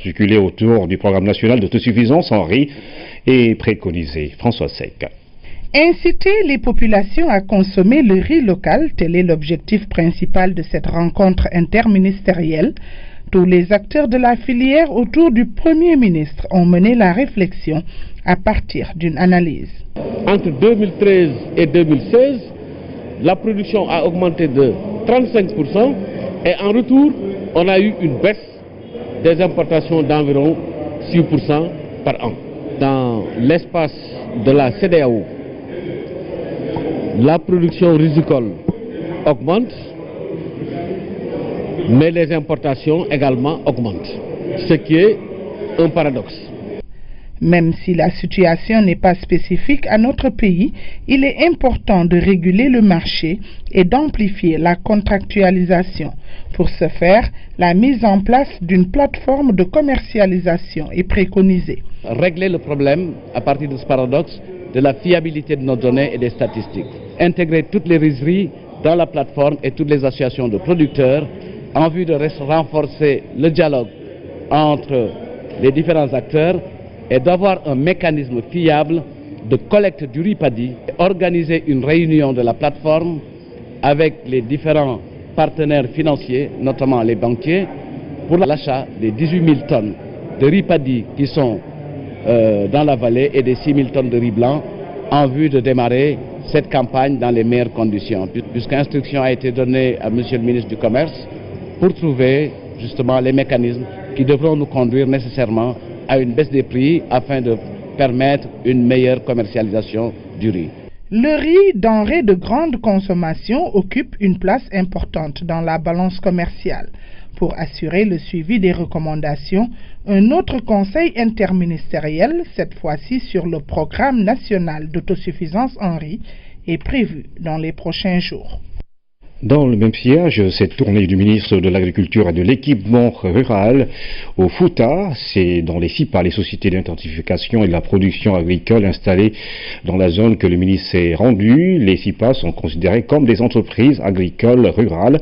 articulée autour du programme national d'autosuffisance en riz est préconisée. François Sec. Inciter les populations à consommer le riz local, tel est l'objectif principal de cette rencontre interministérielle. Tous les acteurs de la filière autour du Premier ministre ont mené la réflexion à partir d'une analyse. Entre 2013 et 2016, la production a augmenté de 35% et en retour, on a eu une baisse des importations d'environ 6% par an. Dans l'espace de la CEDEAO, la production risicole augmente, mais les importations également augmentent, ce qui est un paradoxe. Même si la situation n'est pas spécifique à notre pays, il est important de réguler le marché et d'amplifier la contractualisation. Pour ce faire, la mise en place d'une plateforme de commercialisation est préconisée. Régler le problème à partir de ce paradoxe de la fiabilité de nos données et des statistiques. Intégrer toutes les rizeries dans la plateforme et toutes les associations de producteurs en vue de renforcer le dialogue entre les différents acteurs et d'avoir un mécanisme fiable de collecte du riz paddy. Organiser une réunion de la plateforme avec les différents partenaires financiers, notamment les banquiers, pour l'achat des 18 000 tonnes de riz paddy qui sont dans la vallée et des 6 000 tonnes de riz blanc en vue de démarrer cette campagne dans les meilleures conditions. Puisqu'instruction a été donnée à Monsieur le ministre du Commerce pour trouver justement les mécanismes qui devront nous conduire nécessairement à une baisse des prix afin de permettre une meilleure commercialisation du riz. Le riz, denrée de grande consommation, occupe une place importante dans la balance commerciale. Pour assurer le suivi des recommandations, un autre conseil interministériel, cette fois-ci sur le programme national d'autosuffisance en riz, est prévu dans les prochains jours. Dans le même sillage, cette tournée du ministre de l'Agriculture et de l'Équipement rural au Fouta, c'est dans les SIPA, les sociétés d'intensification et de la production agricole installées dans la zone que le ministre s'est rendu. Les SIPA sont considérées comme des entreprises agricoles rurales.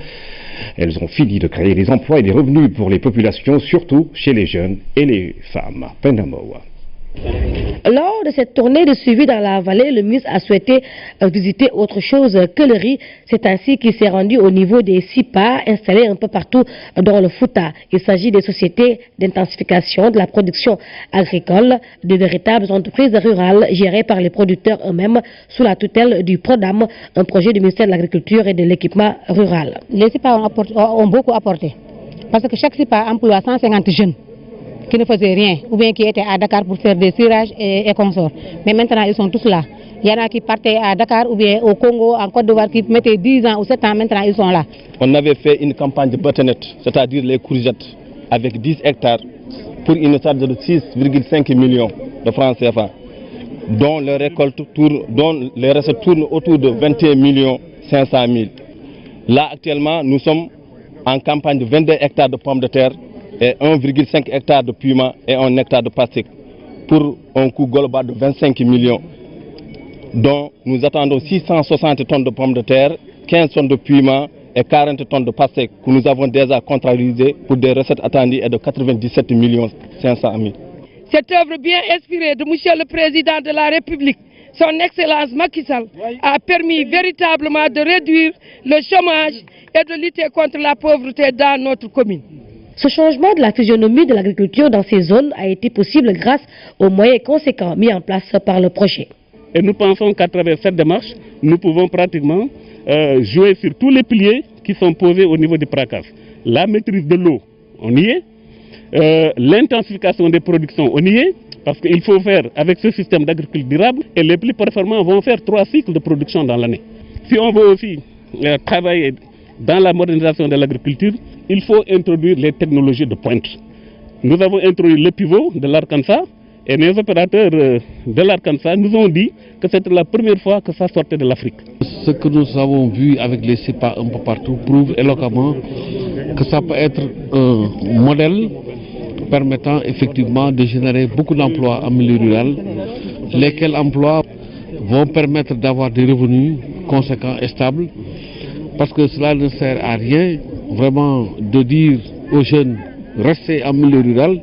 Elles ont fini de créer des emplois et des revenus pour les populations, surtout chez les jeunes et les femmes. Pendamoa. Lors de cette tournée de suivi dans la vallée, le ministre a souhaité visiter autre chose que le riz. C'est ainsi qu'il s'est rendu au niveau des SIPA installés un peu partout dans le Fouta. Il s'agit des sociétés d'intensification de la production agricole, de véritables entreprises rurales gérées par les producteurs eux-mêmes sous la tutelle du PRODAM, un projet du ministère de l'Agriculture et de l'Équipement rural. Les SIPA ont beaucoup apporté parce que chaque SIPA emploie 150 jeunes qui ne faisaient rien, ou bien qui étaient à Dakar pour faire des tirages et consorts. Mais maintenant, ils sont tous là. Il y en a qui partaient à Dakar ou bien au Congo, en Côte d'Ivoire, qui mettaient 10 ans ou 7 ans, maintenant ils sont là. On avait fait une campagne de bâtonnette, c'est-à-dire les courgettes, avec 10 hectares, pour une charge de 6,5 millions de francs CFA, dont les recettes tournent autour de 21 500 000. Là, actuellement, nous sommes en campagne de 22 hectares de pommes de terre, et 1,5 hectare de piment et 1 hectare de pastèque pour un coût global de 25 millions, dont nous attendons 660 tonnes de pommes de terre, 15 tonnes de piment et 40 tonnes de pastèque que nous avons déjà contractualisées pour des recettes attendues de 97 500 000. Cette œuvre bien inspirée de Monsieur le Président de la République, son Excellence Macky Sall, a permis véritablement de réduire le chômage et de lutter contre la pauvreté dans notre commune. Ce changement de la physionomie de l'agriculture dans ces zones a été possible grâce aux moyens conséquents mis en place par le projet. Et nous pensons qu'à travers cette démarche, nous pouvons pratiquement jouer sur tous les piliers qui sont posés au niveau du PRACAF. La maîtrise de l'eau, on y est. L'intensification des productions, on y est. Parce qu'il faut faire avec ce système d'agriculture durable et les plus performants vont faire 3 cycles de production dans l'année. Si on veut aussi travailler dans la modernisation de l'agriculture, il faut introduire les technologies de pointe. Nous avons introduit le pivot de l'Arkansas et les opérateurs de l'Arkansas nous ont dit que c'était la première fois que ça sortait de l'Afrique. Ce que nous avons vu avec les SIPA un peu partout prouve éloquemment que ça peut être un modèle permettant effectivement de générer beaucoup d'emplois en milieu rural, lesquels emplois vont permettre d'avoir des revenus conséquents et stables, parce que cela ne sert à rien vraiment de dire aux jeunes restez en milieu rural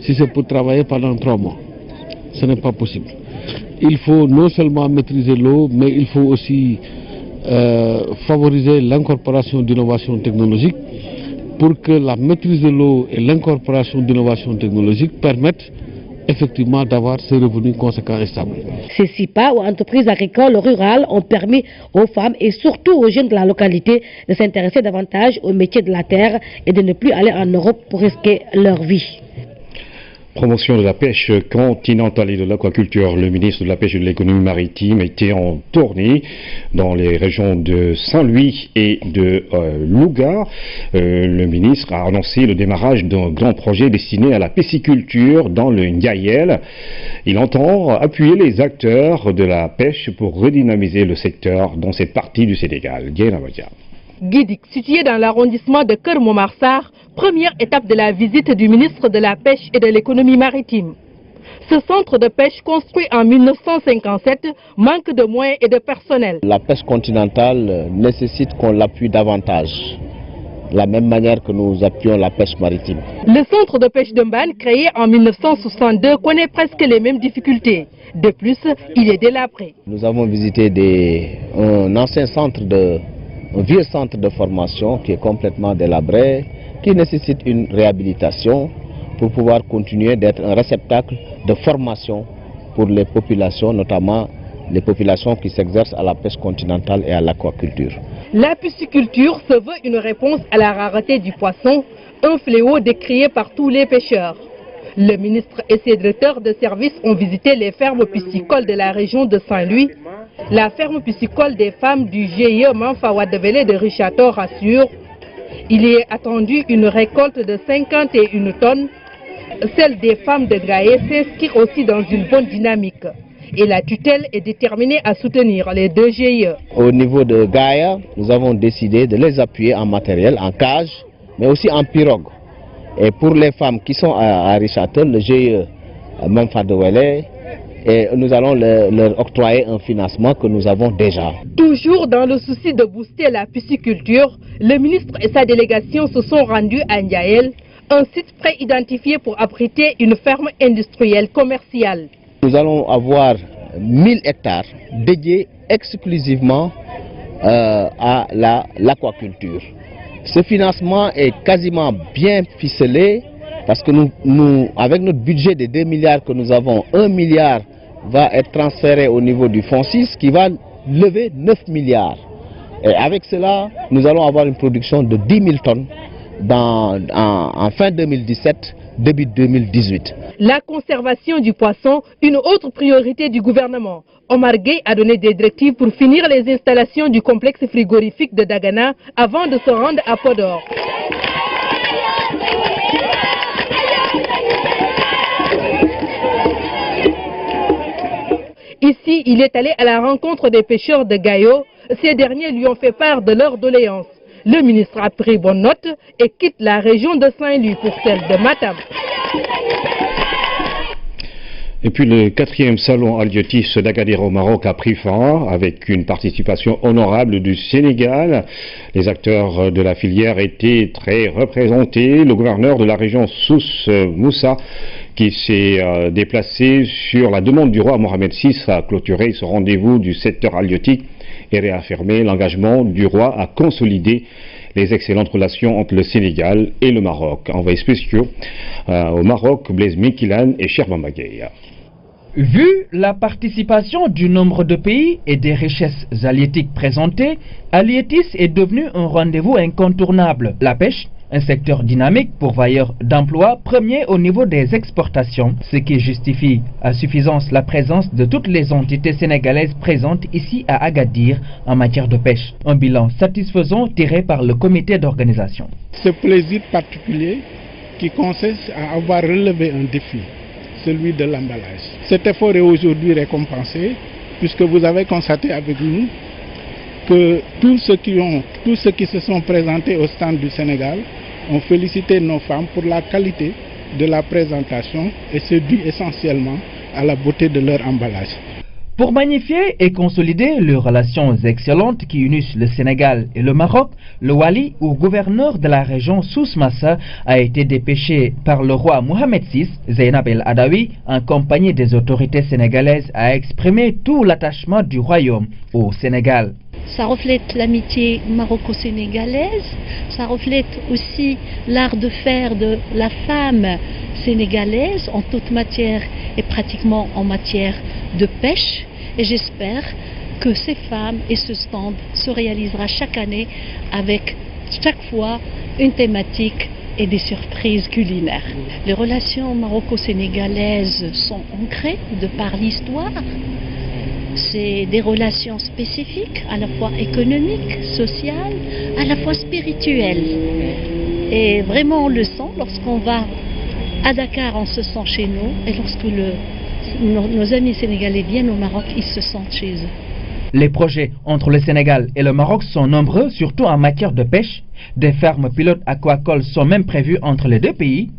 si c'est pour travailler pendant 3 mois. Ce n'est pas possible. Il faut non seulement maîtriser l'eau, mais il faut aussi favoriser l'incorporation d'innovations technologiques pour que la maîtrise de l'eau et l'incorporation d'innovations technologiques permettent effectivement d'avoir ces revenus conséquents et stables. Ces SIPA ou entreprises agricoles rurales ont permis aux femmes et surtout aux jeunes de la localité de s'intéresser davantage au métier de la terre et de ne plus aller en Europe pour risquer leur vie. Promotion de la pêche continentale et de l'aquaculture. Le ministre de la Pêche et de l'économie maritime était en tournée dans les régions de Saint-Louis et de Louga. Le ministre a annoncé le démarrage d'un grand projet destiné à la pisciculture dans le Ndiayel. Il entend appuyer les acteurs de la pêche pour redynamiser le secteur dans cette partie du Sénégal. Diana Badia. Guidik, situé dans l'arrondissement de Keur Momarsar, première étape de la visite du ministre de la Pêche et de l'économie maritime. Ce centre de pêche construit en 1957 manque de moyens et de personnel. La pêche continentale nécessite qu'on l'appuie davantage, de la même manière que nous appuyons la pêche maritime. Le centre de pêche de Mbane, créé en 1962, connaît presque les mêmes difficultés. De plus, il est délabré. Nous avons visité un ancien un vieux centre de formation qui est complètement délabré, qui nécessite une réhabilitation pour pouvoir continuer d'être un réceptacle de formation pour les populations, notamment les populations qui s'exercent à la pêche continentale et à l'aquaculture. La pisciculture se veut une réponse à la rareté du poisson, un fléau décrié par tous les pêcheurs. Le ministre et ses directeurs de service ont visité les fermes piscicoles de la région de Saint-Louis. La ferme piscicole des femmes du GIE Manfawadevele de Richato rassure. Il y est attendu une récolte de 51 tonnes. Celle des femmes de Gaïa s'inscrit aussi dans une bonne dynamique. Et la tutelle est déterminée à soutenir les 2 GIE. Au niveau de Gaïa, nous avons décidé de les appuyer en matériel, en cage, mais aussi en pirogue. Et pour les femmes qui sont à Richato, le GIE Manfawadevele, et nous allons leur octroyer un financement que nous avons déjà. Toujours dans le souci de booster la pisciculture, le ministre et sa délégation se sont rendus à Ndiayel, un site préidentifié pour abriter une ferme industrielle commerciale. Nous allons avoir 1000 hectares dédiés exclusivement à l'aquaculture. Ce financement est quasiment bien ficelé parce que nous, avec notre budget de 2 milliards que nous avons, 1 milliard va être transféré au niveau du fonds 6 qui va lever 9 milliards. Et avec cela, nous allons avoir une production de 10 000 tonnes en fin 2017, début 2018. La conservation du poisson, une autre priorité du gouvernement. Omar Gueye a donné des directives pour finir les installations du complexe frigorifique de Dagana avant de se rendre à Podor. Ici, il est allé à la rencontre des pêcheurs de Gayo. Ces derniers lui ont fait part de leurs doléances. Le ministre a pris bonne note et quitte la région de Saint-Louis pour celle de Matam. Et puis le 4e salon halieutique d'Agadir au Maroc a pris fin avec une participation honorable du Sénégal. Les acteurs de la filière étaient très représentés. Le gouverneur de la région Souss Moussa, qui s'est déplacé sur la demande du roi Mohamed VI, a clôturé ce rendez-vous du secteur halieutique et réaffirmé l'engagement du roi à consolider les excellentes relations entre le Sénégal et le Maroc. Envoyés spéciaux au Maroc, Blaise Mikilan et Cher Bambagay. Vu la participation du nombre de pays et des richesses halieutiques présentées, Halietis est devenu un rendez-vous incontournable. La pêche, un secteur dynamique pourvoyeur d'emplois, premier au niveau des exportations, ce qui justifie à suffisance la présence de toutes les entités sénégalaises présentes ici à Agadir en matière de pêche. Un bilan satisfaisant tiré par le comité d'organisation. Ce plaisir particulier qui consiste à avoir relevé un défi, celui de l'emballage. Cet effort est aujourd'hui récompensé puisque vous avez constaté avec nous que tous ceux qui se sont présentés au stand du Sénégal ont félicité nos femmes pour la qualité de la présentation et c'est dû essentiellement à la beauté de leur emballage. Pour magnifier et consolider les relations excellentes qui unissent le Sénégal et le Maroc, le wali ou gouverneur de la région Souss Massa a été dépêché par le roi Mohamed VI, Zeynab El Adawi, en compagnie des autorités sénégalaises, à exprimer tout l'attachement du royaume au Sénégal. Ça reflète l'amitié maroco-sénégalaise, ça reflète aussi l'art de faire de la femme sénégalaise en toute matière et pratiquement en matière de pêche. Et j'espère que ces femmes et ce stand se réalisera chaque année avec chaque fois une thématique et des surprises culinaires. Les relations maroco-sénégalaises sont ancrées de par l'histoire. C'est des relations spécifiques, à la fois économiques, sociales, à la fois spirituelles. Et vraiment on le sent lorsqu'on va à Dakar, on se sent chez nous. Et lorsque nos amis sénégalais viennent au Maroc, ils se sentent chez eux. Les projets entre le Sénégal et le Maroc sont nombreux, surtout en matière de pêche. Des fermes pilotes aquacoles sont même prévues entre les deux pays.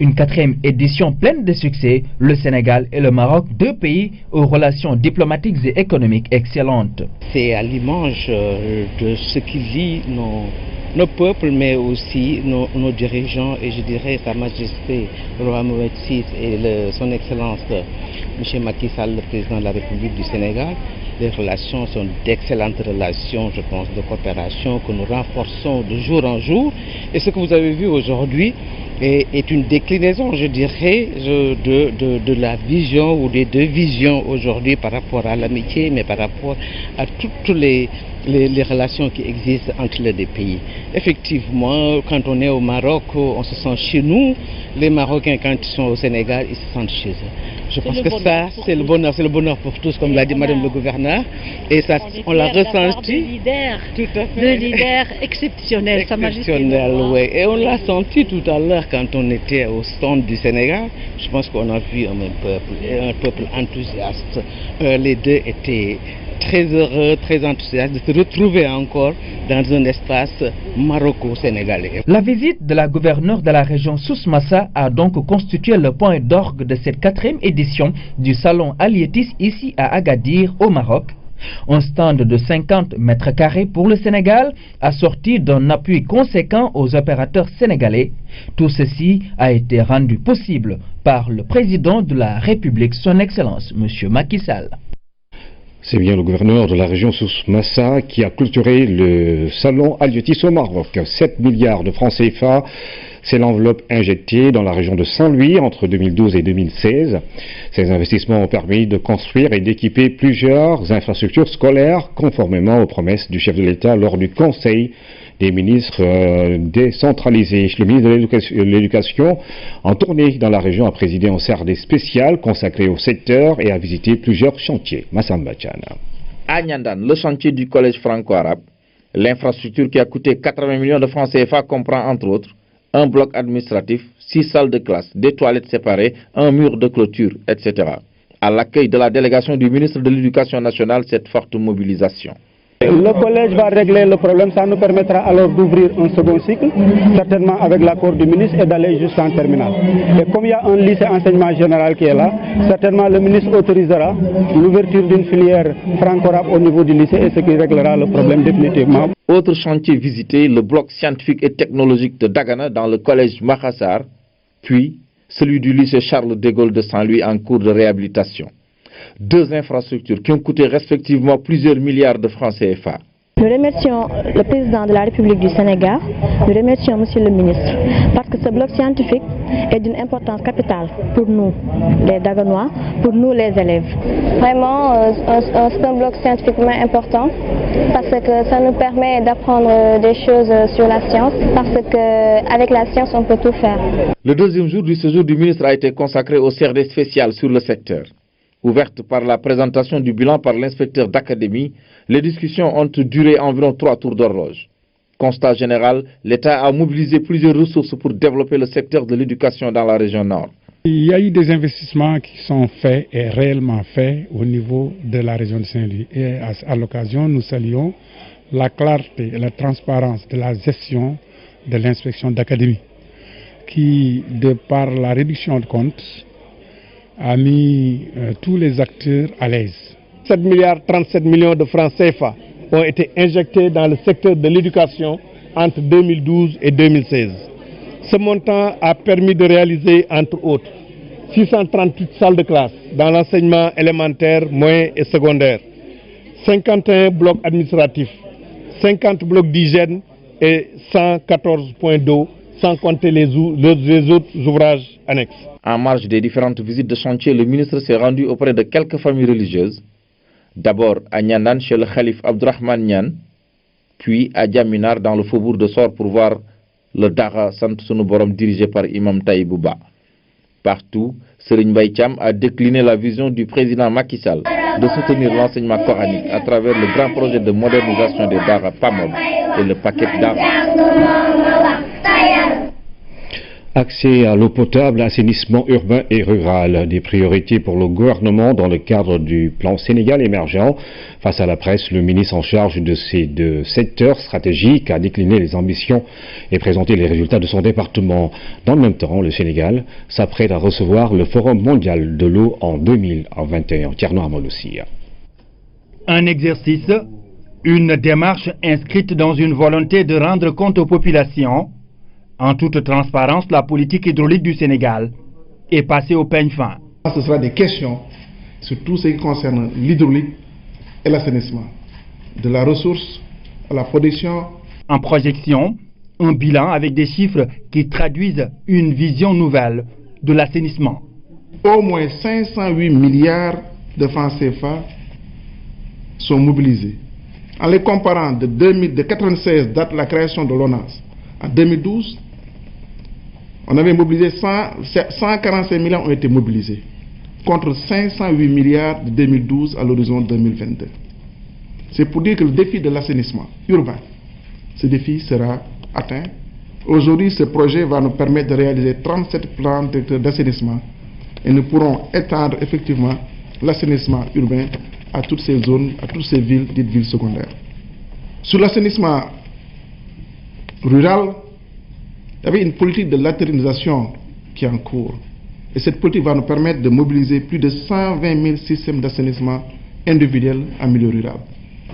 Une 4e édition pleine de succès, le Sénégal et le Maroc, deux pays aux relations diplomatiques et économiques excellentes. C'est à l'image de ce qui lie nos peuples, mais aussi nos dirigeants, et je dirais Sa Majesté le roi Mohamed VI et son Excellence M. Macky Sall, le président de la République du Sénégal. Les relations sont d'excellentes relations, je pense, de coopération que nous renforçons de jour en jour. Et ce que vous avez vu aujourd'hui est une déclinaison, je dirais, de la vision ou des deux visions aujourd'hui par rapport à l'amitié, mais par rapport à toutes les relations qui existent entre les deux pays. Effectivement, quand on est au Maroc, on se sent chez nous. Les Marocains, quand ils sont au Sénégal, ils se sentent chez eux. Je pense que ça, c'est le bonheur pour tous, comme l'a dit Madame le gouverneur. Et ça, on l'a ressenti. De leader exceptionnel, Sa Majesté. Oui. Et on l'a senti tout à l'heure quand on était au stand du Sénégal. Je pense qu'on a vu un même peuple, et un peuple enthousiaste. Les deux étaient très heureux, très enthousiastes de se retrouver encore dans un espace maroco-sénégalais. La visite de la gouverneure de la région Souss Massa a donc constitué le point d'orgue de cette 4e édition du salon Halieutis ici à Agadir au Maroc. Un stand de 50 mètres carrés pour le Sénégal, assorti d'un appui conséquent aux opérateurs sénégalais. Tout ceci a été rendu possible par le président de la République, son Excellence, M. Macky Sall. C'est bien le gouverneur de la région Souss Massa qui a clôturé le salon Halieutis au Maroc. 7 milliards de francs CFA, c'est l'enveloppe injectée dans la région de Saint-Louis entre 2012 et 2016. Ces investissements ont permis de construire et d'équiper plusieurs infrastructures scolaires conformément aux promesses du chef de l'État lors du Conseil des ministres décentralisés. Le ministre de l'Éducation, en tournée dans la région, a présidé un CRD spécial consacré au secteur et a visité plusieurs chantiers. Massamba Tchana. À Nyandan, le chantier du collège franco-arabe, l'infrastructure qui a coûté 80 millions de francs CFA comprend entre autres un bloc administratif, 6 salles de classe, des toilettes séparées, un mur de clôture, etc. À l'accueil de la délégation du ministre de l'Éducation nationale, cette forte mobilisation. Le collège va régler le problème, ça nous permettra alors d'ouvrir un second cycle, certainement avec l'accord du ministre, et d'aller jusqu'en terminale. Et comme il y a un lycée enseignement général qui est là, certainement le ministre autorisera l'ouverture d'une filière franco-arabe au niveau du lycée, et ce qui réglera le problème définitivement. Autre chantier visité, le bloc scientifique et technologique de Dagana dans le collège Makassar, puis celui du lycée Charles de Gaulle de Saint-Louis en cours de réhabilitation. Deux infrastructures qui ont coûté respectivement plusieurs milliards de francs CFA. Nous remercions le président de la République du Sénégal, nous remercions monsieur le ministre, parce que ce bloc scientifique est d'une importance capitale pour nous, les Daganois, pour nous les élèves. Vraiment, c'est un bloc scientifiquement important, parce que ça nous permet d'apprendre des choses sur la science, parce qu'avec la science, on peut tout faire. Le deuxième jour du séjour du ministre a été consacré au CRD spécial sur le secteur. Ouverte par la présentation du bilan par l'inspecteur d'académie, les discussions ont duré environ 3 tours d'horloge. Constat général, l'État a mobilisé plusieurs ressources pour développer le secteur de l'éducation dans la région nord. Il y a eu des investissements qui sont faits et réellement faits au niveau de la région de Saint-Louis. Et à l'occasion, nous saluons la clarté et la transparence de la gestion de l'inspection d'académie, qui, de par la réduction de comptes, a mis tous les acteurs à l'aise. 7 milliards 37 millions de francs CFA ont été injectés dans le secteur de l'éducation entre 2012 et 2016. Ce montant a permis de réaliser, entre autres, 638 salles de classe dans l'enseignement élémentaire, moyen et secondaire, 51 blocs administratifs, 50 blocs d'hygiène et 114 points d'eau, sans compter les autres ouvrages annexes. En marge des différentes visites de chantier, le ministre s'est rendu auprès de quelques familles religieuses. D'abord à Nyandan chez le calife Abdurrahman Nyan, puis à Diaminar dans le faubourg de Sor pour voir le Dara Sant Sunu Borom dirigé par Imam Taïbouba. Partout, Serigne Mbaye Thiam a décliné la vision du président Macky Sall de soutenir l'enseignement coranique à travers le grand projet de modernisation des Dara PAMOD et le paquet Dara. Accès à l'eau potable, assainissement urbain et rural, des priorités pour le gouvernement dans le cadre du plan Sénégal émergent. Face à la presse, le ministre en charge de ces deux secteurs stratégiques a décliné les ambitions et présenté les résultats de son département. Dans le même temps, le Sénégal s'apprête à recevoir le Forum mondial de l'eau en 2021. Tierno Amolossi. Un exercice, une démarche inscrite dans une volonté de rendre compte aux populations. En toute transparence, la politique hydraulique du Sénégal est passée au peigne fin. Ce sera des questions sur tout ce qui concerne l'hydraulique et l'assainissement, de la ressource à la production. En projection, un bilan avec des chiffres qui traduisent une vision nouvelle de l'assainissement. Au moins 508 milliards de francs CFA sont mobilisés. En les comparant de 1996, date de la création de l'ONAS, en 2012, on avait mobilisé 145 milliards ont été mobilisés, contre 508 milliards de 2012 à l'horizon 2022. C'est pour dire que le défi de l'assainissement urbain, ce défi sera atteint. Aujourd'hui, ce projet va nous permettre de réaliser 37 plans d'assainissement et nous pourrons étendre effectivement l'assainissement urbain à toutes ces zones, à toutes ces villes, dites villes secondaires. Sur l'assainissement rural, il y avait une politique de latérisation qui est en cours. Et cette politique va nous permettre de mobiliser plus de 120 000 systèmes d'assainissement individuels en milieu rural.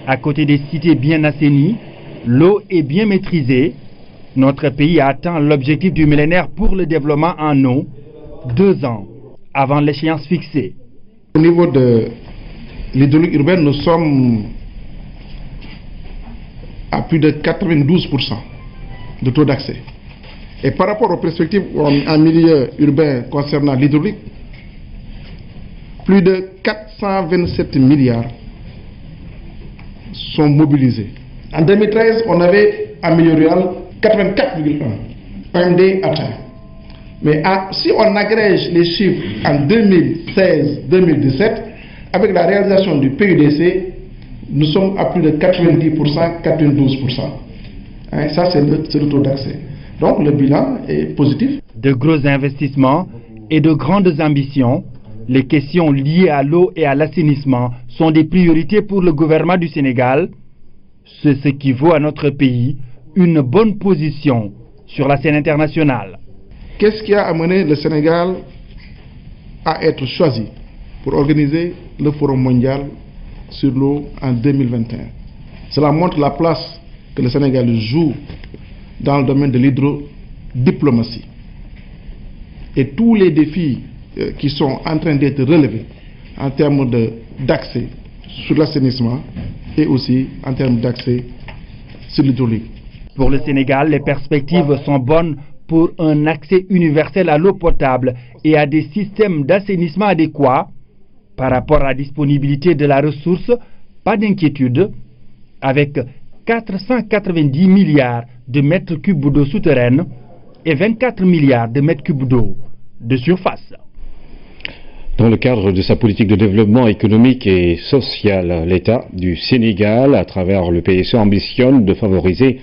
À côté des cités bien assainies, l'eau est bien maîtrisée. Notre pays a atteint l'objectif du millénaire pour le développement en eau, 2 ans avant l'échéance fixée. Au niveau de l'hydraulique urbaine, nous sommes à plus de 92% de taux d'accès. Et par rapport aux perspectives en milieu urbain concernant l'hydraulique, plus de 427 milliards sont mobilisés. En 2013, on avait en milieu rural 84,1 OMD atteint. Mais si on agrège les chiffres en 2016-2017, avec la réalisation du PUDC, nous sommes à plus de 90%, 92%. Ça, c'est le taux d'accès. Donc, le bilan est positif. De gros investissements et de grandes ambitions, les questions liées à l'eau et à l'assainissement sont des priorités pour le gouvernement du Sénégal. C'est ce qui vaut à notre pays une bonne position sur la scène internationale. Qu'est-ce qui a amené le Sénégal à être choisi pour organiser le Forum mondial sur l'eau en 2021? Cela montre la place que le Sénégal joue dans le domaine de l'hydrodiplomatie. Et tous les défis qui sont en train d'être relevés en termes d'accès sur l'assainissement et aussi en termes d'accès sur l'hydraulique. Pour le Sénégal, les perspectives sont bonnes pour un accès universel à l'eau potable et à des systèmes d'assainissement adéquats. Par rapport à la disponibilité de la ressource, pas d'inquiétude, avec 490 milliards de mètres cubes d'eau souterraine et 24 milliards de mètres cubes d'eau de surface. Dans le cadre de sa politique de développement économique et social, l'État du Sénégal, à travers le PSE, ambitionne de favoriser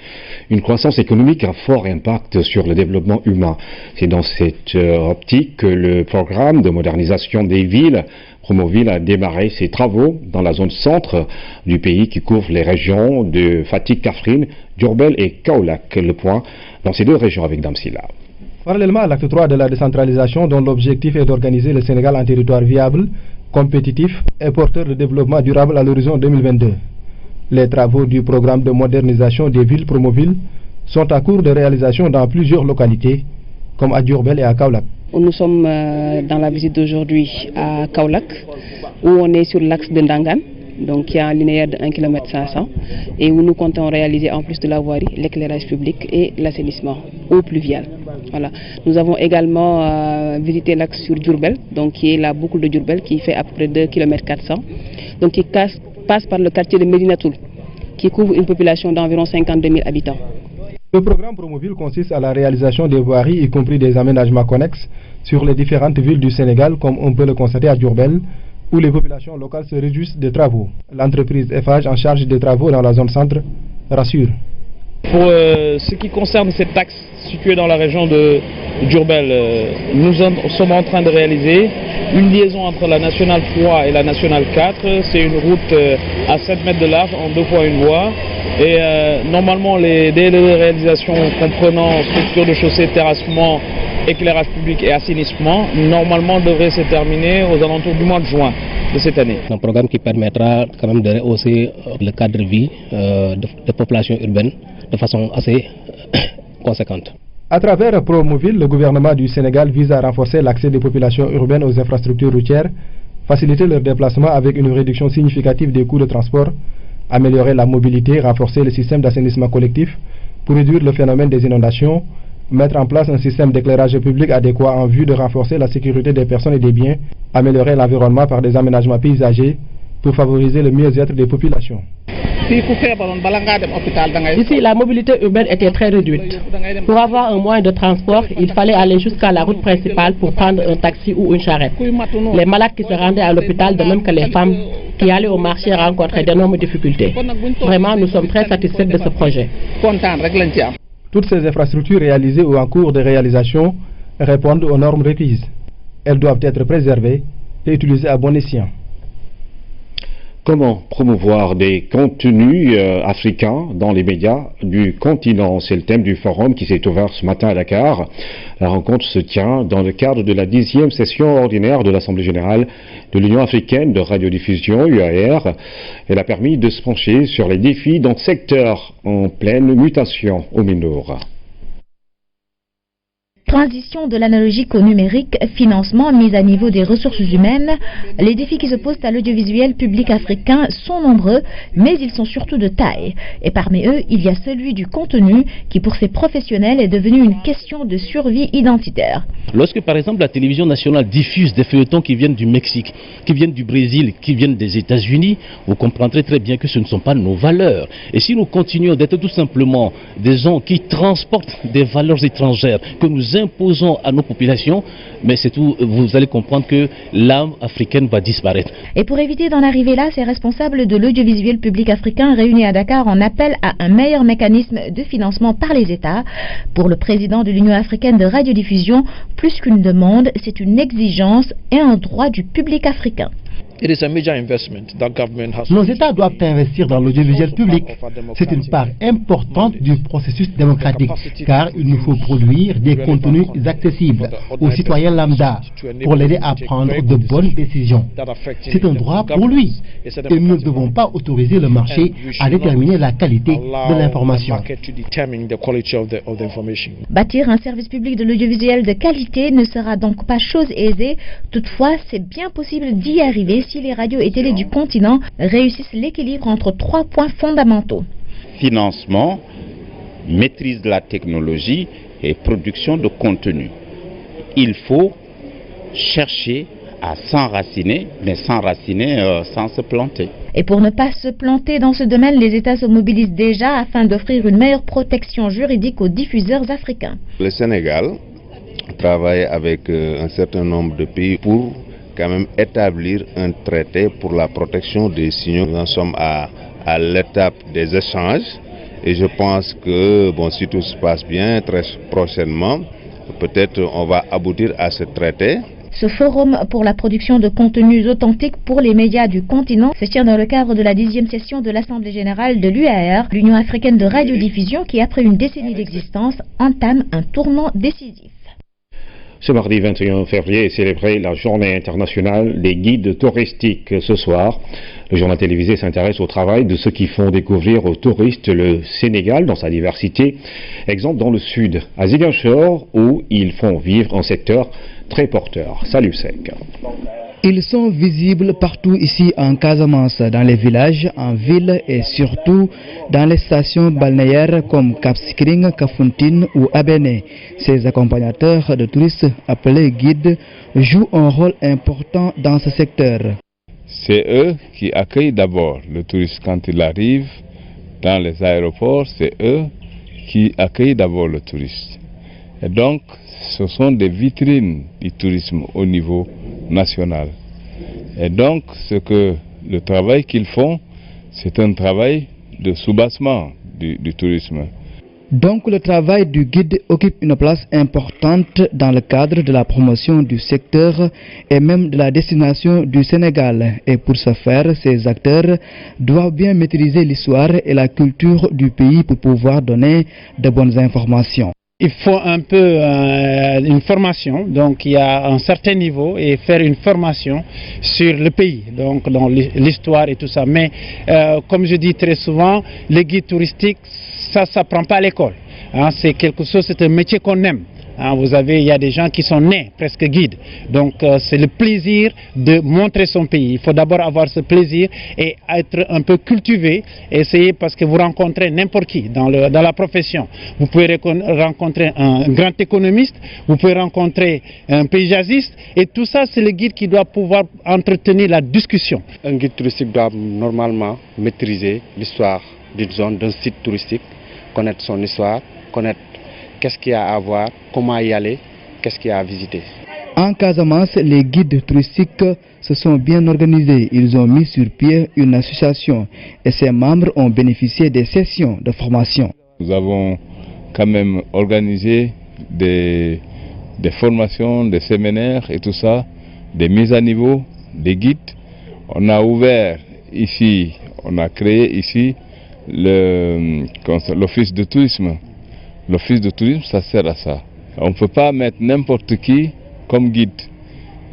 une croissance économique à fort impact sur le développement humain. C'est dans cette optique que le programme de modernisation des villes Promoville a démarré ses travaux dans la zone centre du pays qui couvre les régions de Fatick, Kaffrine, Diourbel et Kaolack. Le point dans ces deux régions avec Damsila. Parallèlement à l'acte 3 de la décentralisation dont l'objectif est d'organiser le Sénégal en territoire viable, compétitif et porteur de développement durable à l'horizon 2022. Les travaux du programme de modernisation des villes Promoville sont en cours de réalisation dans plusieurs localités, comme à Diourbel et à Kaolack. Nous sommes dans la visite d'aujourd'hui à Kaolack, où on est sur l'axe de Ndangan, donc il y a un linéaire de 1,5 km et où nous comptons réaliser en plus de la voirie, l'éclairage public et l'assainissement eau pluviale. Voilà. Nous avons également visité l'axe sur Diourbel, donc qui est la boucle de Diourbel qui fait à peu près 2,4 km, donc qui passe par le quartier de Médinatoul, qui couvre une population d'environ 52 000 habitants. Le programme Promoville consiste à la réalisation des voiries, y compris des aménagements connexes, sur les différentes villes du Sénégal, comme on peut le constater à Diourbel, où les populations locales se réjouissent des travaux. L'entreprise Eiffage, en charge des travaux dans la zone centre, rassure. Pour ce qui concerne cet axe situé dans la région de Diourbel, nous sommes en train de réaliser une liaison entre la nationale 3 et la nationale 4. C'est une route à 7 mètres de large en 2 fois une voie. Et normalement, les délais de réalisation comprenant structure de chaussée, terrassement, éclairage public et assainissement, normalement devraient se terminer aux alentours du mois de juin de cette année. Un programme qui permettra quand même de rehausser le cadre de vie des populations urbaines de façon assez conséquente. À travers Promoville, le gouvernement du Sénégal vise à renforcer l'accès des populations urbaines aux infrastructures routières, faciliter leur déplacement avec une réduction significative des coûts de transport, améliorer la mobilité, renforcer le système d'assainissement collectif pour réduire le phénomène des inondations, mettre en place un système d'éclairage public adéquat en vue de renforcer la sécurité des personnes et des biens, améliorer l'environnement par des aménagements paysagers pour favoriser le mieux-être des populations. Ici, la mobilité urbaine était très réduite. Pour avoir un moyen de transport, il fallait aller jusqu'à la route principale pour prendre un taxi ou une charrette. Les malades qui se rendaient à l'hôpital, de même que les femmes qui allaient au marché, rencontraient d'énormes difficultés. Vraiment, nous sommes très satisfaits de ce projet. Toutes ces infrastructures réalisées ou en cours de réalisation répondent aux normes requises. Elles doivent être préservées et utilisées à bon escient. Comment promouvoir des contenus africains dans les médias du continent? C'est le thème du forum qui s'est ouvert ce matin à Dakar. La rencontre se tient dans le cadre de la 10e session ordinaire de l'Assemblée générale de l'Union africaine de radiodiffusion, UAR. Elle a permis de se pencher sur les défis dans ce secteur en pleine mutation au Minour. Transition de l'analogique au numérique, financement, mise à niveau des ressources humaines, les défis qui se posent à l'audiovisuel public africain sont nombreux, mais ils sont surtout de taille. Et parmi eux, il y a celui du contenu qui, pour ces professionnels, est devenu une question de survie identitaire. Lorsque, par exemple, la télévision nationale diffuse des feuilletons qui viennent du Mexique, qui viennent du Brésil, qui viennent des États-Unis, vous comprendrez très bien que ce ne sont pas nos valeurs. Et si nous continuons d'être tout simplement des gens qui transportent des valeurs étrangères, que nous imposons à nos populations, mais c'est tout, vous allez comprendre que l'âme africaine va disparaître. Et pour éviter d'en arriver là, ces responsables de l'audiovisuel public africain réunis à Dakar en appellent à un meilleur mécanisme de financement par les États. Pour le président de l'Union africaine de radiodiffusion, plus qu'une demande, c'est une exigence et un droit du public africain. Nos États doivent investir dans l'audiovisuel public. C'est une part importante du processus démocratique, car il nous faut produire des contenus accessibles aux citoyens lambda pour l'aider à prendre de bonnes décisions. C'est un droit pour lui. Et nous ne devons pas autoriser le marché à déterminer la qualité de l'information. Bâtir un service public de l'audiovisuel de qualité ne sera donc pas chose aisée. Toutefois, c'est bien possible d'y arriver si les radios et télés du continent réussissent l'équilibre entre 3 points fondamentaux. Financement, maîtrise de la technologie et production de contenu. Il faut chercher à s'enraciner, mais s'enraciner sans se planter. Et pour ne pas se planter dans ce domaine, les États se mobilisent déjà afin d'offrir une meilleure protection juridique aux diffuseurs africains. Le Sénégal travaille avec un certain nombre de pays pour quand même établir un traité pour la protection des signaux. Nous en sommes à l'étape des échanges et je pense que bon, si tout se passe bien, très prochainement, peut-être on va aboutir à ce traité. Ce forum pour la production de contenus authentiques pour les médias du continent se tient dans le cadre de la 10e session de l'Assemblée générale de l'UAR, l'Union africaine de radiodiffusion, qui après une décennie d'existence entame un tournant décisif. Ce mardi 21 février est célébrée la journée internationale des guides touristiques. Ce soir, le journal télévisé s'intéresse au travail de ceux qui font découvrir aux touristes le Sénégal dans sa diversité. Exemple dans le sud, à Ziguinchor, où ils font vivre un secteur très porteur. Salut Sec. Ils sont visibles partout ici en Casamance, dans les villages, en ville et surtout dans les stations balnéaires comme Cap Skirring, Kafountine ou Abéné. Ces accompagnateurs de touristes appelés guides jouent un rôle important dans ce secteur. C'est eux qui accueillent d'abord le touriste quand il arrive dans les aéroports, c'est eux qui accueillent d'abord le touriste. Et donc, ce sont des vitrines du tourisme au niveau national. Et donc, le travail qu'ils font, c'est un travail de soubassement du tourisme. Donc, le travail du guide occupe une place importante dans le cadre de la promotion du secteur et même de la destination du Sénégal. Et pour ce faire, ces acteurs doivent bien maîtriser l'histoire et la culture du pays pour pouvoir donner de bonnes informations. Il faut un peu une formation, donc il y a un certain niveau et faire une formation sur le pays, donc dans l'histoire et tout ça. Mais comme je dis très souvent, les guides touristiques, ça ne s'apprend pas à l'école. Hein, c'est quelque chose, c'est un métier qu'on aime. Hein, il y a des gens qui sont nés presque guides. Donc c'est le plaisir de montrer son pays. Il faut d'abord avoir ce plaisir et être un peu cultivé. Essayer parce que vous rencontrez n'importe qui dans la profession. Vous pouvez rencontrer un grand économiste, vous pouvez rencontrer un paysagiste. Et tout ça, c'est le guide qui doit pouvoir entretenir la discussion. Un guide touristique doit normalement maîtriser l'histoire d'une zone, d'un site touristique, connaître son histoire, connaître qu'est-ce qu'il y a à voir, comment y aller, qu'est-ce qu'il y a à visiter. En Casamance, les guides touristiques se sont bien organisés. Ils ont mis sur pied une association et ses membres ont bénéficié des sessions de formation. Nous avons quand même organisé des formations, des séminaires et tout ça, des mises à niveau, des guides. On a ouvert ici, on a créé ici l'office de tourisme. L'office de tourisme, ça sert à ça. On ne peut pas mettre n'importe qui comme guide.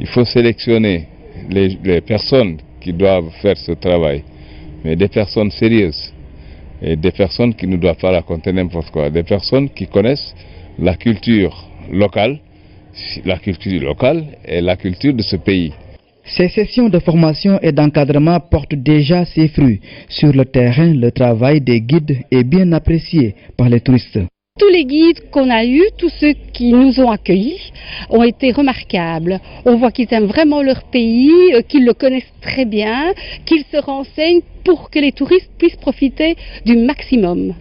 Il faut sélectionner les personnes qui doivent faire ce travail, mais des personnes sérieuses et des personnes qui ne doivent pas raconter n'importe quoi. Des personnes qui connaissent la culture locale et la culture de ce pays. Ces sessions de formation et d'encadrement portent déjà ses fruits. Sur le terrain, le travail des guides est bien apprécié par les touristes. Tous les guides qu'on a eus, tous ceux qui nous ont accueillis, ont été remarquables. On voit qu'ils aiment vraiment leur pays, qu'ils le connaissent très bien, qu'ils se renseignent pour que les touristes puissent profiter du maximum.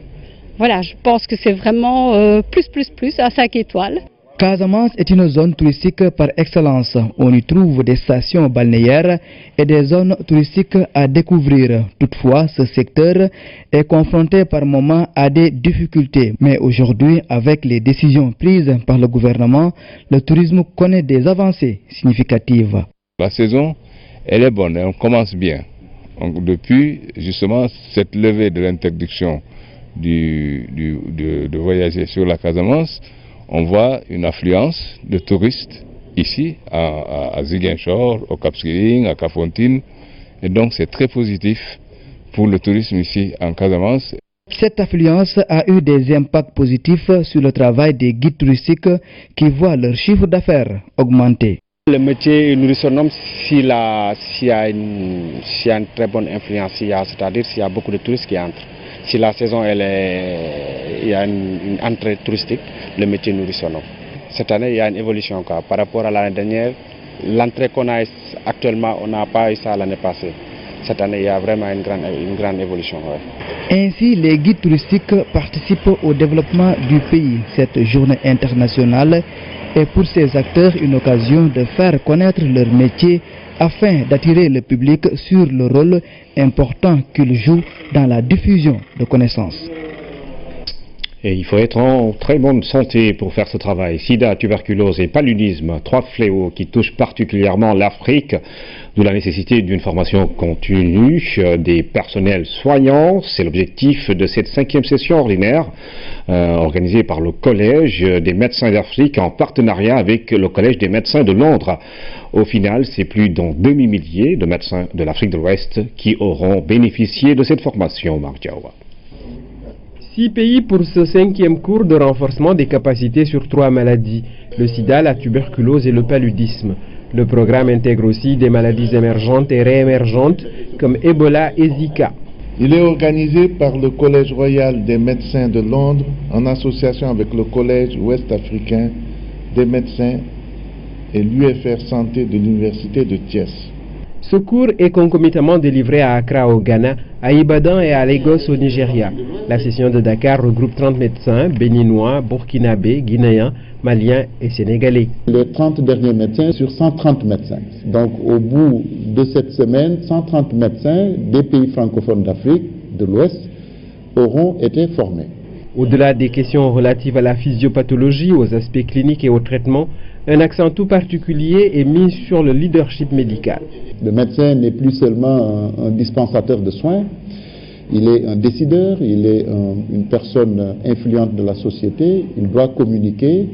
Voilà, je pense que c'est vraiment plus à 5 étoiles. Casamance est une zone touristique par excellence. On y trouve des stations balnéaires et des zones touristiques à découvrir. Toutefois, ce secteur est confronté par moments à des difficultés. Mais aujourd'hui, avec les décisions prises par le gouvernement, le tourisme connaît des avancées significatives. La saison, elle est bonne et on commence bien. Donc, depuis justement cette levée de l'interdiction de voyager sur la Casamance, on voit une affluence de touristes ici, à Ziguinchor, au Cap Skirring, à Kafountine. Et donc c'est très positif pour le tourisme ici en Casamance. Cette affluence a eu des impacts positifs sur le travail des guides touristiques qui voient leur chiffre d'affaires augmenter. Le métier nourrissonome, s'il y a une très bonne influence, c'est-à-dire s'il y a beaucoup de touristes qui entrent. Si la saison il y a une entrée touristique, le métier nourrissonome. Cette année, il y a une évolution par rapport à l'année dernière. L'entrée qu'on a actuellement, on n'a pas eu ça l'année passée. Cette année, il y a vraiment une grande évolution. Ouais. Ainsi, les guides touristiques participent au développement du pays. Cette journée internationale est pour ces acteurs une occasion de faire connaître leur métier afin d'attirer le public sur le rôle important qu'ils jouent dans la diffusion de connaissances. Et il faut être en très bonne santé pour faire ce travail. Sida, tuberculose et paludisme, 3 fléaux qui touchent particulièrement l'Afrique, d'où la nécessité d'une formation continue des personnels soignants. C'est l'objectif de cette 5e session ordinaire organisée par le Collège des médecins d'Afrique en partenariat avec le Collège des médecins de Londres. Au final, c'est plus d'un demi-millier de médecins de l'Afrique de l'Ouest qui auront bénéficié de cette formation, Marc Diawa. 6 pays pour ce 5e cours de renforcement des capacités sur 3 maladies, le sida, la tuberculose et le paludisme. Le programme intègre aussi des maladies émergentes et réémergentes comme Ebola et Zika. Il est organisé par le Collège royal des médecins de Londres en association avec le Collège ouest-africain des médecins et l'UFR Santé de l'Université de Thiès. Ce cours est concomitamment délivré à Accra au Ghana, à Ibadan et à Lagos au Nigeria. La session de Dakar regroupe 30 médecins béninois, burkinabés, guinéens, maliens et sénégalais. Les 30 derniers médecins sur 130 médecins. Donc au bout de cette semaine, 130 médecins des pays francophones d'Afrique de l'Ouest auront été formés. Au-delà des questions relatives à la physiopathologie, aux aspects cliniques et au traitement, un accent tout particulier est mis sur le leadership médical. Le médecin n'est plus seulement un dispensateur de soins, il est un décideur, il est une personne influente de la société, il doit communiquer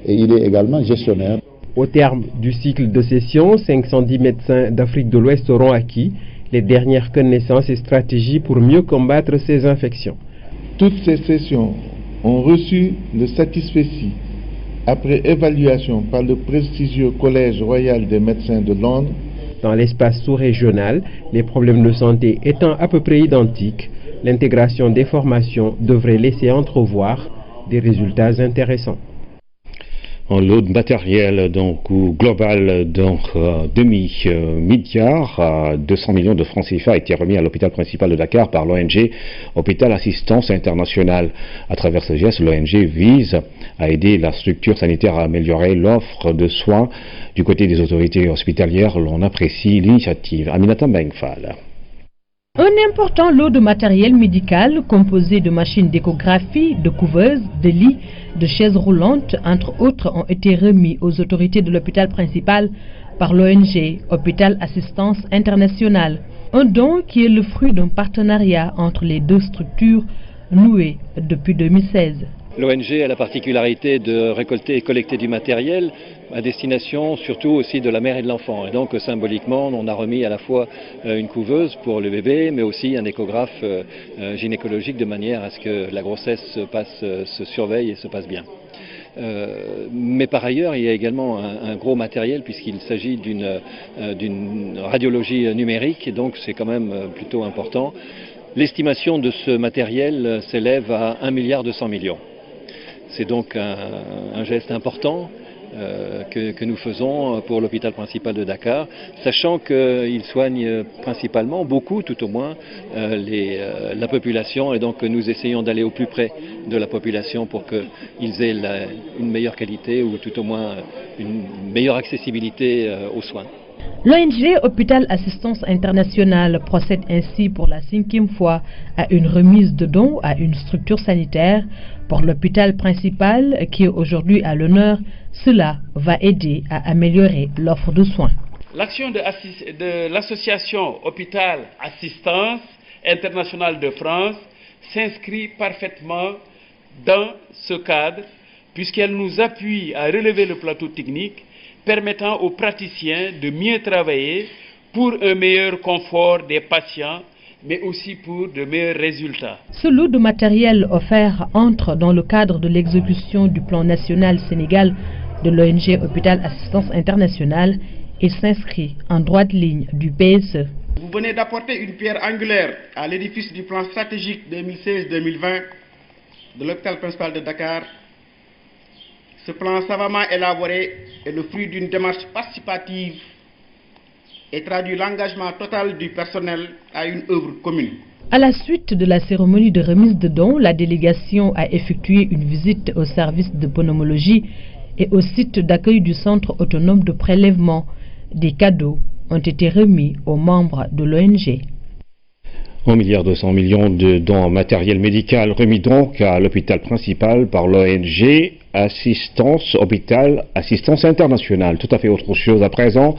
et il est également gestionnaire. Au terme du cycle de session, 510 médecins d'Afrique de l'Ouest auront acquis les dernières connaissances et stratégies pour mieux combattre ces infections. Toutes ces sessions ont reçu le satisfecit après évaluation par le prestigieux Collège royal des médecins de Londres. Dans l'espace sous-régional, les problèmes de santé étant à peu près identiques, l'intégration des formations devrait laisser entrevoir des résultats intéressants. Un lot de matériel global demi-milliard, 200 millions de francs CFA a été remis à l'hôpital principal de Dakar par l'ONG Hôpital Assistance Internationale. À travers ce geste, l'ONG vise à aider la structure sanitaire à améliorer l'offre de soins. Du côté des autorités hospitalières, l'on apprécie l'initiative. Aminata Bengfal. Un important lot de matériel médical composé de machines d'échographie, de couveuses, de lits, de chaises roulantes, entre autres, ont été remis aux autorités de l'hôpital principal par l'ONG Hôpital Assistance Internationale. Un don qui est le fruit d'un partenariat entre les deux structures noué depuis 2016. L'ONG a la particularité de récolter et collecter du matériel à destination surtout aussi de la mère et de l'enfant. Et donc symboliquement, on a remis à la fois une couveuse pour le bébé, mais aussi un échographe gynécologique de manière à ce que la grossesse se surveille et se passe bien. Mais par ailleurs, il y a également un gros matériel puisqu'il s'agit d'une radiologie numérique et donc c'est quand même plutôt important. L'estimation de ce matériel s'élève à 1,2 milliard. C'est donc un geste important que nous faisons pour l'hôpital principal de Dakar, sachant qu'il soigne principalement, beaucoup tout au moins, la population et donc nous essayons d'aller au plus près de la population pour qu'ils aient une meilleure qualité ou tout au moins une meilleure accessibilité aux soins. L'ONG Hôpital Assistance Internationale procède ainsi pour la 5e fois à une remise de dons à une structure sanitaire pour l'hôpital principal qui est aujourd'hui à l'honneur. Cela va aider à améliorer l'offre de soins. L'action de l'association Hôpital Assistance Internationale de France s'inscrit parfaitement dans ce cadre puisqu'elle nous appuie à relever le plateau technique permettant aux praticiens de mieux travailler pour un meilleur confort des patients, mais aussi pour de meilleurs résultats. Ce lot de matériel offert entre dans le cadre de l'exécution du plan national Sénégal de l'ONG Hôpital Assistance Internationale et s'inscrit en droite ligne du PSE. Vous venez d'apporter une pierre angulaire à l'édifice du plan stratégique 2016-2020 de l'hôpital principal de Dakar. Ce plan savamment élaboré est le fruit d'une démarche participative et traduit l'engagement total du personnel à une œuvre commune. À la suite de la cérémonie de remise de dons, la délégation a effectué une visite au service de pneumologie et au site d'accueil du centre autonome de prélèvement. Des cadeaux ont été remis aux membres de l'ONG. 1,2 milliard de dons en matériel médical remis donc à l'hôpital principal par l'ONG Assistance Internationale. Tout à fait autre chose à présent.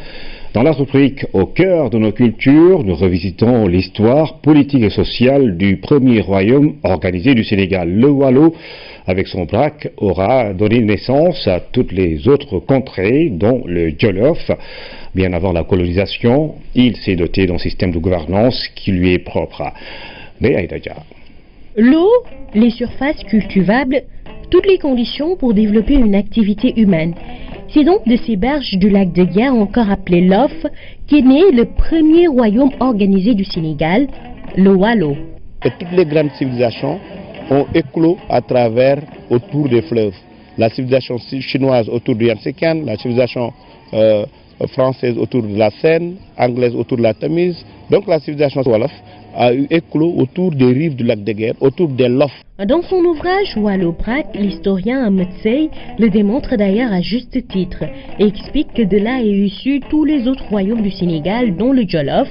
Dans la rubrique Au cœur de nos cultures, nous revisitons l'histoire politique et sociale du premier royaume organisé du Sénégal. Le Waalo, avec son braque, aura donné naissance à toutes les autres contrées, dont le Jolof. Bien avant la colonisation, il s'est doté d'un système de gouvernance qui lui est propre. L'eau, les surfaces cultivables, toutes les conditions pour développer une activité humaine. C'est donc de ces berges du lac de Guiers, encore appelé Lof, qu'est né le premier royaume organisé du Sénégal, le Waalo. Et toutes les grandes civilisations ont éclos à travers, autour des fleuves. La civilisation chinoise autour du Yangtze-Kiang, la civilisation française autour de la Seine, anglaise autour de la Tamise. Donc la civilisation Wolof a eu éclos autour des rives du lac de Guiers, autour des lofts. Dans son ouvrage Waalo Braque, l'historien Ahmed Sey le démontre d'ailleurs à juste titre et explique que de là est issu tous les autres royaumes du Sénégal, dont le Jolof,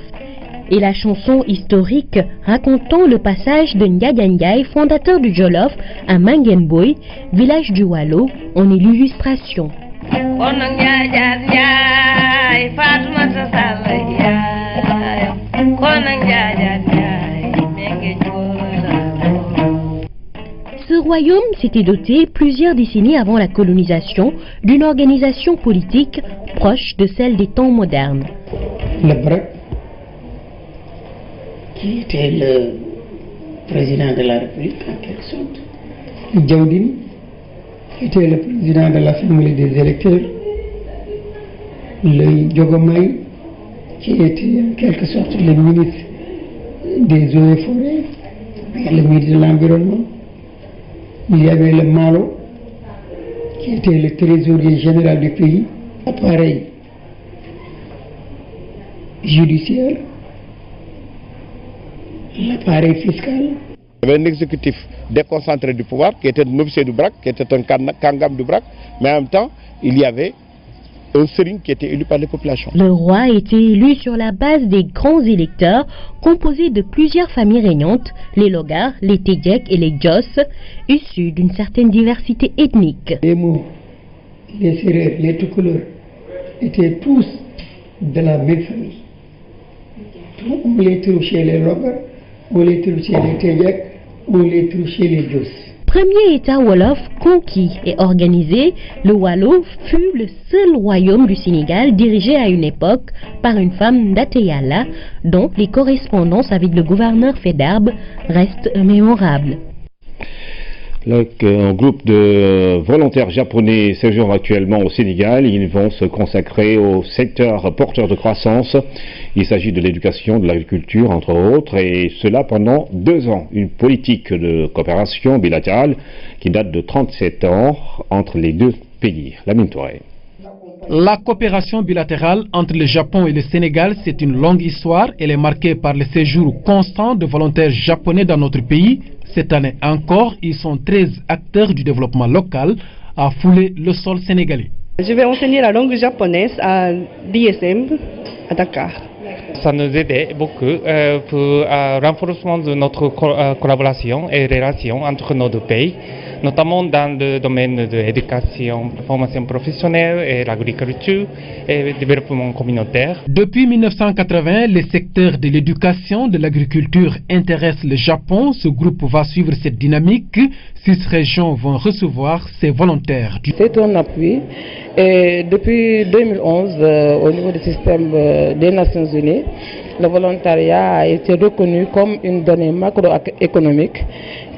et la chanson historique racontant le passage de Ndiaye Ndiaye, fondateur du Jolof, à Manguemboy, village du Waalo, en est l'illustration. Ce royaume s'était doté plusieurs décennies avant la colonisation d'une organisation politique proche de celle des temps modernes. Le Braque, qui était le président de la République en quelque sorte, Djaoudine, qui était le président de l'Assemblée des électeurs, le Djogomay, qui était en quelque sorte le ministre des eaux et forêts, le ministre de l'environnement. Il y avait le Malo, qui était le trésorier général du pays, l'appareil judiciaire, l'appareil fiscal. Il y avait un exécutif déconcentré du pouvoir, qui était un officier du Braque, qui était un kangam du Braque, mais en même temps, il y avait un sérigne qui était élu par les populations. Le roi était élu sur la base des grands électeurs composés de plusieurs familles régnantes, les Logars, les Tédièques et les Djoss, issus d'une certaine diversité ethnique. Les Mots, les Sérères, les Toucouleurs étaient tous de la même famille. On les trouve chez les Logars, on les trouve chez les Tédièques, on les trouve chez les Djoss. Premier État Wolof conquis et organisé, le Waalo fut le seul royaume du Sénégal dirigé à une époque par une femme d'Ateyala, dont les correspondances avec le gouverneur Faidherbe restent mémorables. Un groupe de volontaires japonais séjourne actuellement au Sénégal. Ils vont se consacrer au secteur porteur de croissance. Il s'agit de l'éducation, de l'agriculture, entre autres, et cela pendant 2 ans. Une politique de coopération bilatérale qui date de 37 ans entre les deux pays. Lamine Touré. La coopération bilatérale entre le Japon et le Sénégal, c'est une longue histoire. Elle est marquée par le séjour constant de volontaires japonais dans notre pays. Cette année encore, ils sont 13 acteurs du développement local à fouler le sol sénégalais. Je vais enseigner la langue japonaise à l'ISM à Dakar. Ça nous aide beaucoup pour le renforcement de notre collaboration et relations entre nos deux pays, notamment dans le domaine de l'éducation, la formation professionnelle et l'agriculture et le développement communautaire. Depuis 1980, les secteurs de l'éducation, de l'agriculture intéressent le Japon. Ce groupe va suivre cette dynamique. 6 régions vont recevoir ces volontaires. C'est un appui. Et depuis 2011, au niveau du système des Nations Unies, le volontariat a été reconnu comme une donnée macroéconomique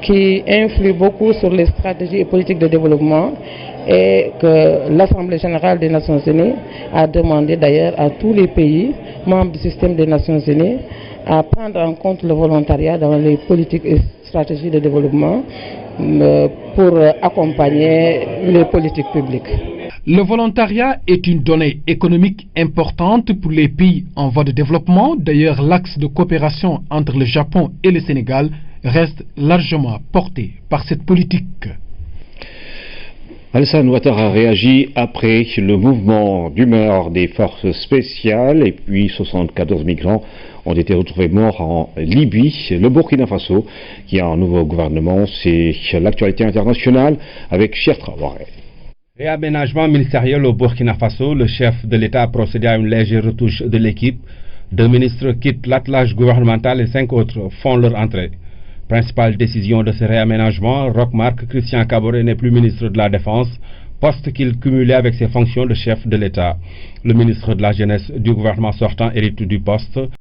qui influe beaucoup sur les stratégies et politiques de développement et que l'Assemblée générale des Nations Unies a demandé d'ailleurs à tous les pays membres du système des Nations Unies à prendre en compte le volontariat dans les politiques et stratégies de développement pour accompagner les politiques publiques. Le volontariat est une donnée économique importante pour les pays en voie de développement. D'ailleurs, l'axe de coopération entre le Japon et le Sénégal reste largement porté par cette politique. Alassane Ouattara a réagi après le mouvement d'humeur des forces spéciales et puis 74 migrants ont été retrouvés morts en Libye. Le Burkina Faso, qui a un nouveau gouvernement, c'est l'actualité internationale avec Cheikh Traoré. Réaménagement ministériel au Burkina Faso, le chef de l'État a procédé à une légère retouche de l'équipe. 2 ministres quittent l'attelage gouvernemental et 5 autres font leur entrée. Principale décision de ce réaménagement, Roch-Marc Christian Kaboré n'est plus ministre de la Défense, poste qu'il cumulait avec ses fonctions de chef de l'État. Le ministre de la Jeunesse du gouvernement sortant hérite du poste.